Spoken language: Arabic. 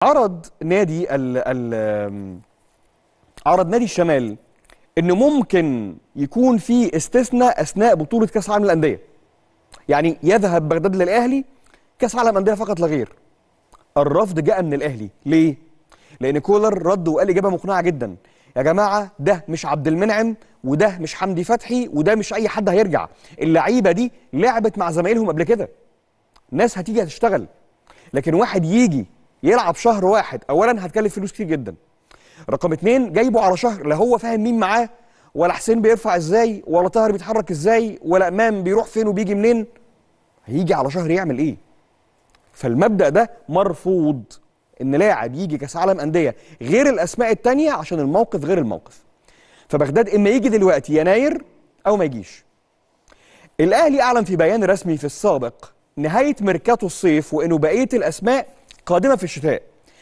عرض نادي عرض نادي الشمال ان ممكن يكون في استثناء اثناء بطوله كاس العالم للانديه. يعني يذهب بغداد للاهلي كاس عالم انديه فقط لا غير. الرفض جاء من الاهلي ليه؟ لان كولر رد وقال اجابه مقنعه جدا. يا جماعه ده مش عبد المنعم وده مش حمدي فتحي وده مش اي حد هيرجع. اللعيبه دي لعبت مع زمايلهم قبل كده. ناس هتيجي هتشتغل. لكن واحد يجي يلعب شهر واحد، اولا هتكلف فلوس كتير جدا. رقم اتنين جايبه على شهر لا هو فاهم مين معاه، ولا حسين بيرفع ازاي، ولا طاهر بيتحرك ازاي، ولا امام بيروح فين وبيجي منين. هيجي على شهر يعمل ايه؟ فالمبدأ ده مرفوض، ان لاعب يجي كاس عالم انديه غير الاسماء التانيه عشان الموقف غير الموقف. فبغداد اما يجي دلوقتي يناير او ما يجيش. الاهلي اعلن في بيان رسمي في السابق نهايه ميركاتو الصيف وانه بقيه الاسماء قادمه في الشتاء.